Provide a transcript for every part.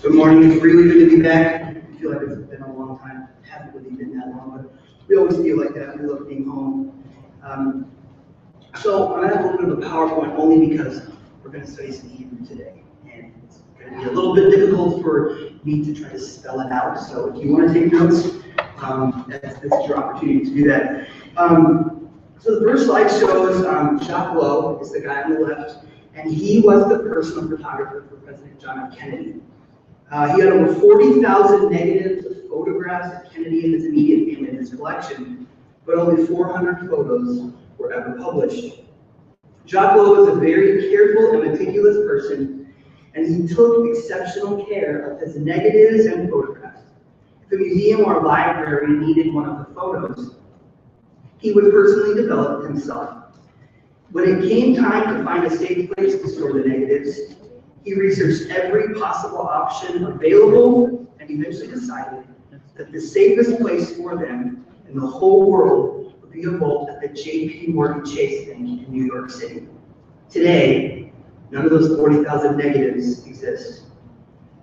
Good morning. It's really good to be back. I feel like it's been a long time. It hasn't really been that long, but we always feel like that. We love being home. So I'm going to have a little bit of a PowerPoint only because we're going to study some Hebrew today. And it's going to be a little bit difficult for me to try to spell it out. So if you want to take notes, this is your opportunity to do that. So the first slide shows Jacques Lowe is the guy on the left, and he was the personal photographer for President John F. Kennedy. He had over 40,000 negatives of photographs of Kennedy and his immediate family in his collection, but only 400 photos were ever published. Jacques Lowe was a very careful and meticulous person, and he took exceptional care of his negatives and photographs. If a museum or library needed one of the photos, he would personally develop it himself. When it came time to find a safe place to store the negatives, he researched every possible option available and eventually decided that the safest place for them in the whole world would be a vault at the J.P. Morgan Chase Bank in New York City. Today, none of those 40,000 negatives exist.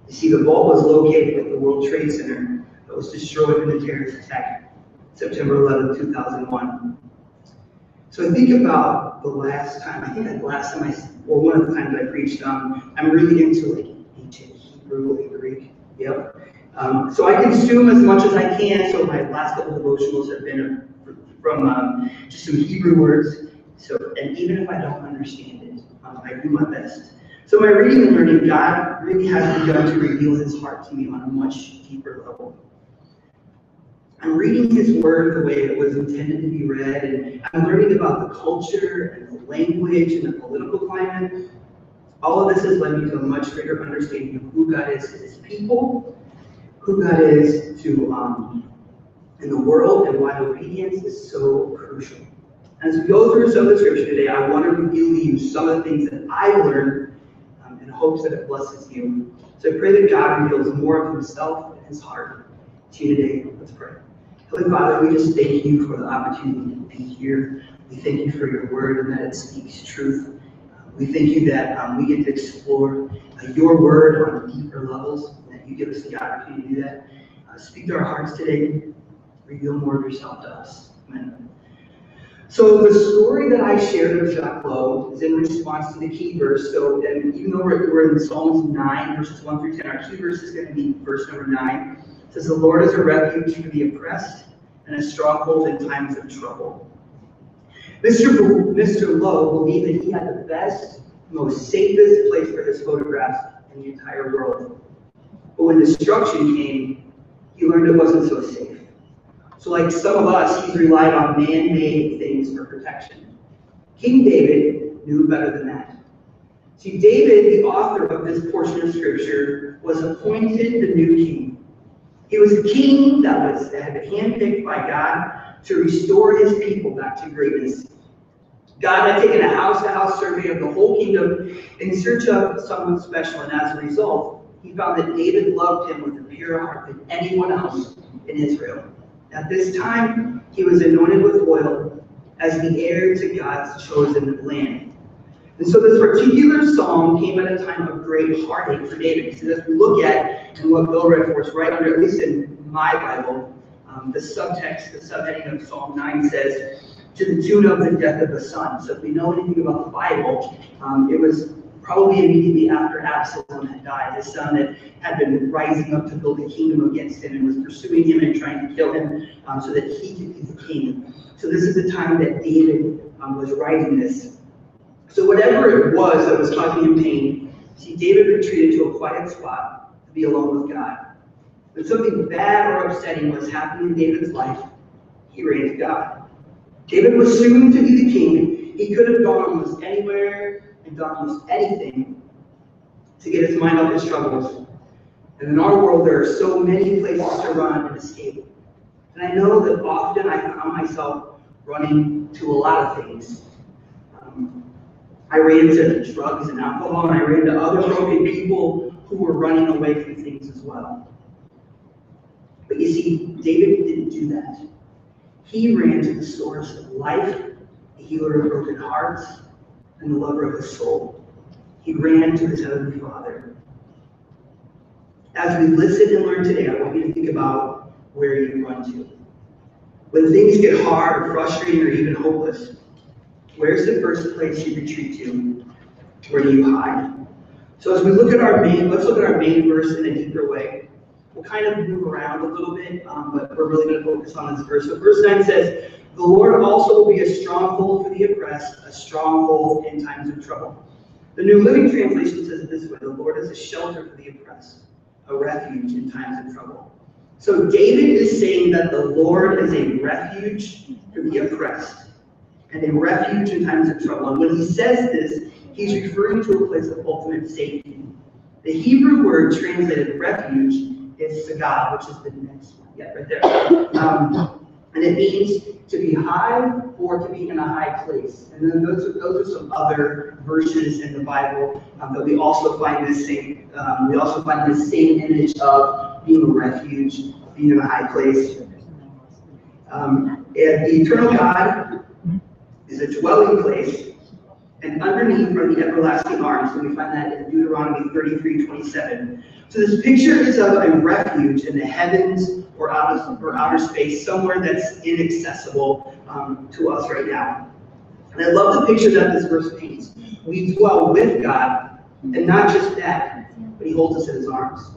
You see, the vault was located at the World Trade Center that was destroyed in the terrorist attack, September 11, 2001. So I think about the last time, or one of the times I preached, I'm really into like ancient Hebrew and Greek, yep. So I consume as much as I can, so my last couple of devotionals have been from just some Hebrew words, and even if I don't understand it, I do my best. So my reading and learning, God really has begun to reveal his heart to me on a much deeper level. I'm reading his word the way it was intended to be read, and I'm learning about the culture and the language and the political climate. All of this has led me to a much greater understanding of who God is to his people, who God is to in the world, and why obedience is so crucial. As we go through some of the scripture today, I want to reveal to you some of the things that I've learned in hopes that it blesses you. So I pray that God reveals more of himself and his heart to you today. Let's pray. Heavenly Father, we just thank you for the opportunity to be here. We thank you for your word and that it speaks truth. We thank you that we get to explore your word on deeper levels, and that you give us the opportunity to do that. Speak to our hearts today. Reveal more of yourself to us. Amen. So the story that I shared of Jacques Lowe is in response to the key verse. So and even though we're in Psalms 9, verses 1 through 10, our key verse is going to be verse number 9. It says, "The Lord is a refuge for the oppressed and a stronghold in times of trouble." Mr. Lowe believed that he had the best, most safest place for his photographs in the entire world. But when destruction came, he learned it wasn't so safe. So like some of us, he's relied on man-made things for protection. King David knew better than that. See, David, the author of this portion of scripture, was appointed the new king. He was a king that had been handpicked by God to restore his people back to greatness. God had taken a house-to-house survey of the whole kingdom in search of someone special, and as a result, he found that David loved him with a purer heart than anyone else in Israel. At this time, he was anointed with oil as the heir to God's chosen land. And so this particular psalm came at a time of great heartache for David. So as we look at, and what Bill read for us right under, at least in my Bible, the subtext, the subheading of Psalm 9 says, "To the tune of the death of a son." So if we know anything about the Bible, it was probably immediately after Absalom had died, his son that had been rising up to build a kingdom against him and was pursuing him and trying to kill him so that he could be the king. So this is the time that David was writing this. So whatever it was that was causing him pain, see, David retreated to a quiet spot to be alone with God. When something bad or upsetting was happening in David's life, he ran to God. David was soon to be the king. He could have gone almost anywhere and done almost anything to get his mind off his troubles. And in our world, there are so many places to run and escape. And I know that often I found myself running to a lot of things. I ran to drugs and alcohol, and I ran to other broken people who were running away from things as well. But you see, David didn't do that. He ran to the source of life, the healer of broken hearts, and the lover of his soul. He ran to his Heavenly Father. As we listen and learn today, I want you to think about where you run to. When things get hard or frustrating or even hopeless, where's the first place you retreat to? Where do you hide? So as we look at let's look at our main verse in a deeper way. We'll kind of move around a little bit, but we're really going to focus on this verse. So verse 9 says, "The Lord also will be a stronghold for the oppressed, a stronghold in times of trouble." The New Living Translation says it this way: "The Lord is a shelter for the oppressed, a refuge in times of trouble." So David is saying that the Lord is a refuge for the oppressed and a refuge in times of trouble. And when he says this, he's referring to a place of ultimate safety. The Hebrew word translated refuge is sagad, which is the next one. Yeah, right there. And it means to be high or to be in a high place. And then those are some other verses in the Bible that we also find this same. We also find this same image of being a refuge, being in a high place. And the eternal God is a dwelling place, and underneath are the everlasting arms. And we find that in Deuteronomy 33:27. So this picture is of a refuge in the heavens or outer space, somewhere that's inaccessible to us right now. And I love the picture that this verse paints. We dwell with God, and not just that, but he holds us in his arms.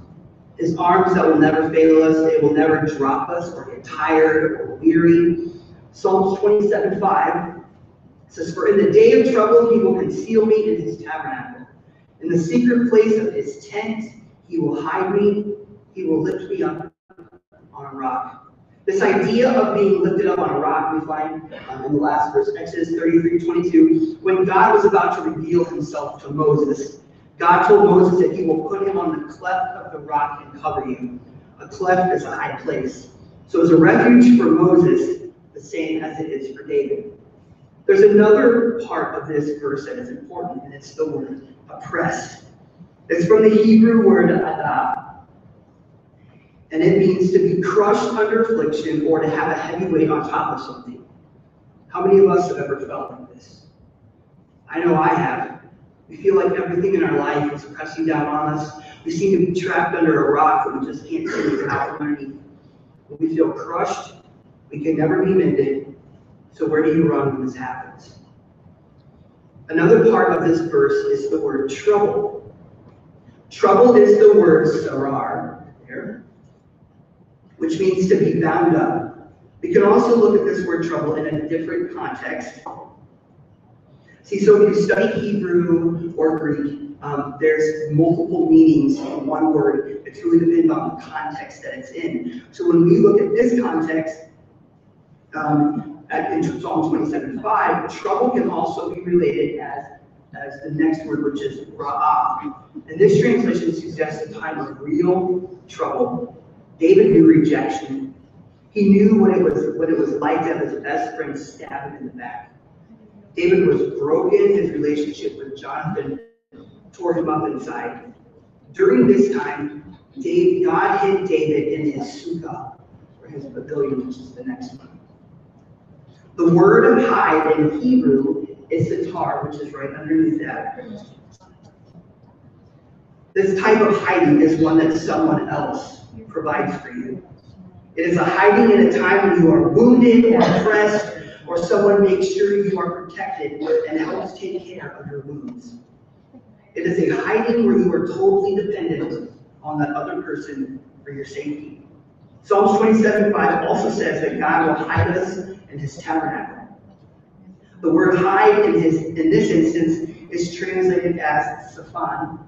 His arms that will never fail us, they will never drop us or get tired or weary. Psalms 27:5 says, "For in the day of trouble he will conceal me in his tabernacle. In the secret place of his tent he will hide me. He will lift me up on a rock." This idea of being lifted up on a rock we find in the last verse, Exodus 33:22. When God was about to reveal himself to Moses, God told Moses that he will put him on the cleft of the rock and cover you. A cleft is a high place. So it's a refuge for Moses, the same as it is for David. There's another part of this verse that is important, and it's the word oppressed. It's from the Hebrew word adah, and it means to be crushed under affliction or to have a heavy weight on top of something. How many of us have ever felt like this? I know I have. We feel like everything in our life is pressing down on us. We seem to be trapped under a rock that we just can't seem to get out from underneath. When we feel crushed, we can never be mended. So where do you run when this happens? Another part of this verse is the word trouble. Trouble is the word sarar there, which means to be bound up. We can also look at this word trouble in a different context. See, so if you study Hebrew or Greek, there's multiple meanings in one word. It's really dependent on the context that it's in. So when we look at this context, in Psalm 27:5, trouble can also be related as the next word, which is ra'ah. And this translation suggests a time of real trouble. David knew rejection. He knew what it was like to have his best friend stabbed him in the back. David was broken. His relationship with Jonathan tore him up inside. During this time, God hid David in his sukkah, or his pavilion, which is the next one. The word hide in Hebrew is sitar, which is right underneath that. This type of hiding is one that someone else provides for you. It is a hiding in a time when you are wounded or oppressed, or someone makes sure you are protected and helps take care of your wounds. It is a hiding where you are totally dependent on that other person for your safety. Psalms 27:5 also says that God will hide us in his tabernacle. The word hide in this instance is translated as saphan.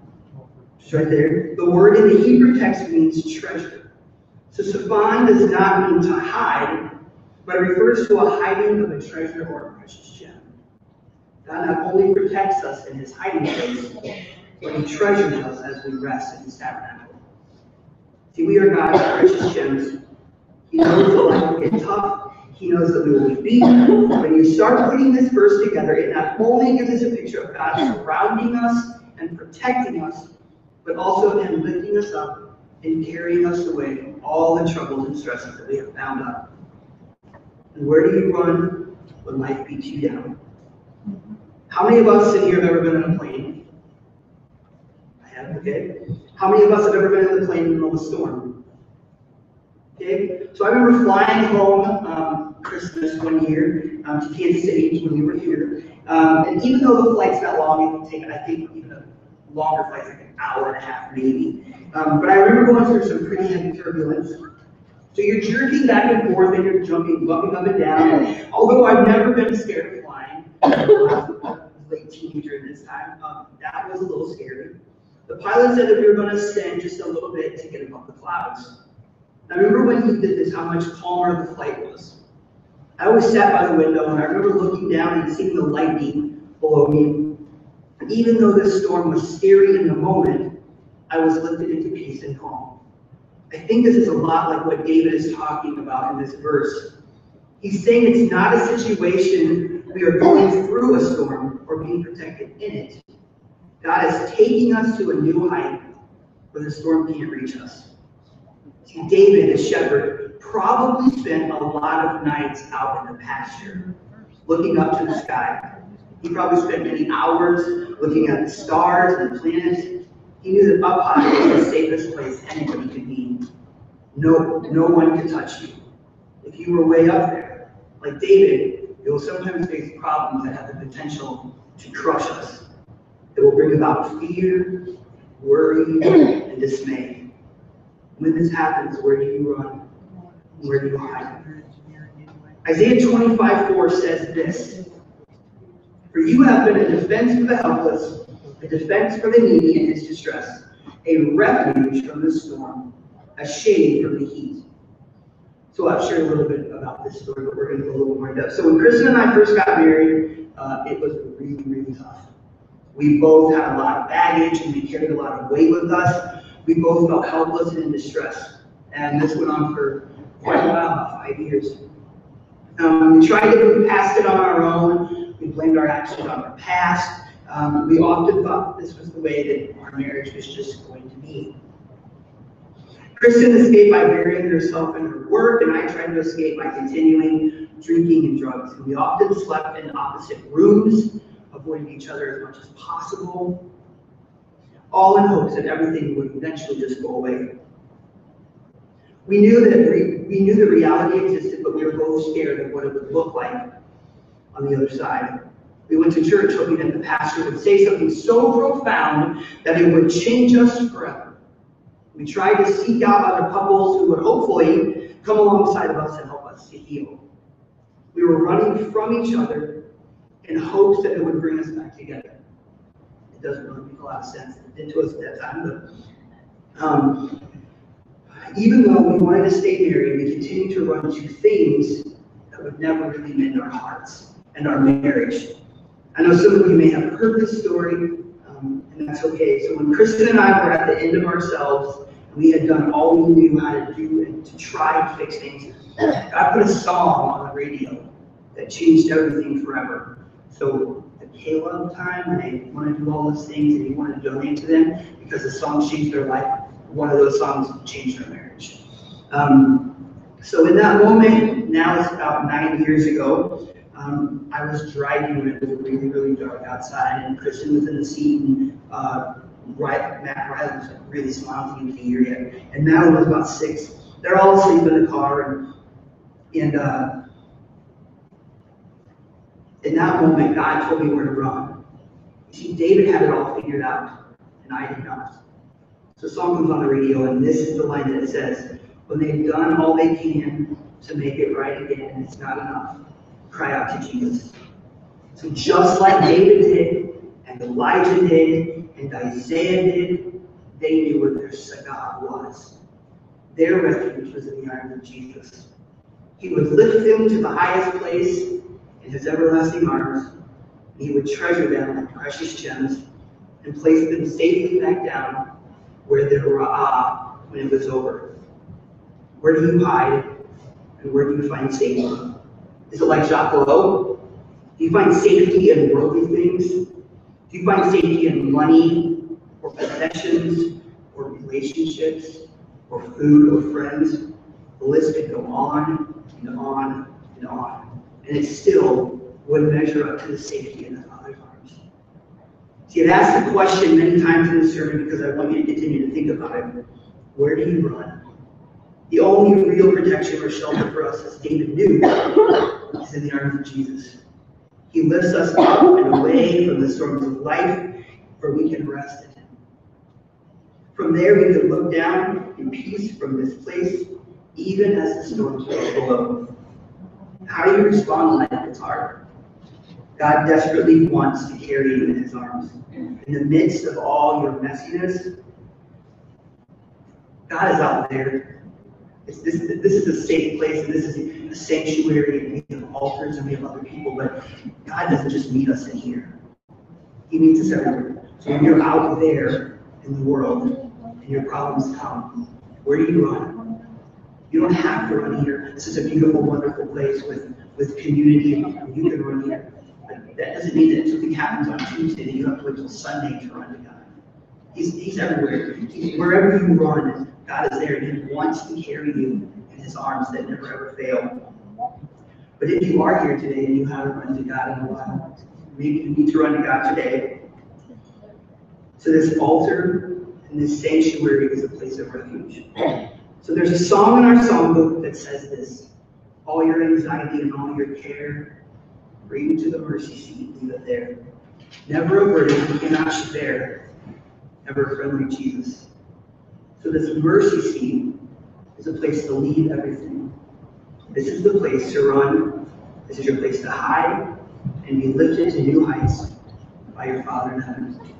It's right there. The word in the Hebrew text means treasure. So saphan does not mean to hide, but it refers to a hiding of a treasure or a precious gem. God not only protects us in his hiding place, but he treasures us as we rest in his tabernacle. See, we are God's precious gems. He knows that life will get tough. He knows that we will be beaten. When you start putting this verse together, it not only gives us a picture of God surrounding us and protecting us, but also him lifting us up and carrying us away from all the troubles and stresses that we have bound up. And where do you run when life beats you down? How many of us in here have ever been on a plane? I have, okay. How many of us have ever been on the plane in the middle of a storm? Okay, so I remember flying home Christmas one year to Kansas City when we were here. And even though the flight's not long, it can take, I think, even a longer flight, like an hour and a half maybe. But I remember going through some pretty heavy turbulence. So you're jerking back and forth and you're jumping, bumping up and down. Although I've never been scared of flying, I was a late teenager at this time, that was a little scary. The pilot said that we were going to ascend just a little bit to get above the clouds. I remember when he did this, how much calmer the flight was. I always sat by the window and I remember looking down and seeing the lightning below me. And even though this storm was scary in the moment, I was lifted into peace and calm. I think this is a lot like what David is talking about in this verse. He's saying it's not a situation we are going through a storm or being protected in it. God is taking us to a new height where the storm can't reach us. See, David, the shepherd, probably spent a lot of nights out in the pasture, looking up to the sky. He probably spent many hours looking at the stars and the planets. He knew that up high was the safest place anybody could be. No one could touch you. If you were way up there, like David, you will sometimes face problems that have the potential to crush us. It will bring about fear, worry, and dismay. When this happens, where do you run? Where do you hide? Isaiah 25:4 says this: "For you have been a defense for the helpless, a defense for the needy in his distress, a refuge from the storm, a shade from the heat." So I've shared a little bit about this story, but we're going to go a little more in depth. So when Kristen and I first got married, it was really, really tough. We both had a lot of baggage and we carried a lot of weight with us. We both felt helpless and in distress. And this went on for quite a while, about 5 years. We tried to move past it on our own. We blamed our actions on our past. We often thought this was the way that our marriage was just going to be. Kristen escaped by burying herself in her work, and I tried to escape by continuing drinking and drugs. And we often slept in opposite rooms, avoiding each other as much as possible, all in hopes that everything would eventually just go away. We knew that reality existed, but we were both scared of what it would look like on the other side. We went to church hoping that the pastor would say something so profound that it would change us forever. We tried to seek out other couples who would hopefully come alongside of us and help us to heal. We were running from each other in hopes that it would bring us back together. It doesn't really make a lot of sense. It did to us at that time, but even though we wanted to stay married, we continued to run into things that would never really mend our hearts and our marriage. I know some of you may have heard this story, and that's okay. So when Kristen and I were at the end of ourselves, we had done all we knew how to do and to try to fix things, I put a song on the radio that changed everything forever. So the Caleb time, when they want to do all those things and you want to donate to them because the song changed their life, one of those songs changed their marriage. So in that moment, now it's about 9 years ago, I was driving when it was really, really dark outside, and Kristen was in the seat, and Matt Riley was really smiling to me to hear yet. And Madeline was about 6. They're all asleep in the car, and in that moment, God told me where to run. You see, David had it all figured out, and I did not. So the song comes on the radio, and this is the line that says, "When they've done all they can to make it right again, it's not enough. Cry out to Jesus." So just like David did, and Elijah did, and Isaiah did, they knew where their God was. Their refuge was in the arms of Jesus. He would lift them to the highest place in his everlasting arms, and he would treasure them like precious gems and place them safely back down where there were when it was over. Where do you hide, and where do you find safety? Is it like Jacques Rouault? Do you find safety in worldly things? Do you find safety in money, or possessions, or relationships, or food, or friends? The list could go on and on and on, and it still wouldn't measure up to the safety in the Father's arms. See, I've asked the question many times in this sermon because I want you to continue to think about it. Where do you run? The only real protection or shelter for us, as David knew, is in the arms of Jesus. He lifts us up and away from the storms of life, where we can rest in him. From there, we can look down in peace from this place, even as the storms rage below. How do you respond when life gets hard? God desperately wants to carry you in his arms. In the midst of all your messiness, God is out there. This is a safe place, and this is a sanctuary, and we have altars, and we have other people, but God doesn't just meet us in here. He meets us everywhere. So when you're out there in the world, and your problems come, where do you run? You don't have to run here. This is a beautiful, wonderful place with community, and you can run here. But that doesn't mean that if something happens on Tuesday that you have to wait until Sunday to run to God. He's everywhere. Wherever you run, God is there, and he wants to carry you in his arms that never ever fail. But if you are here today and you haven't run to God in a while, maybe you need to run to God today. So this altar and this sanctuary is a place of refuge. So there's a song in our songbook that says this: all your anxiety and all your care, bring to the mercy seat, leave it there. Never a burden you cannot bear, ever a friend like Jesus. So this mercy seat is a place to leave everything. This is the place to run. This is your place to hide and be lifted to new heights by your Father in heaven.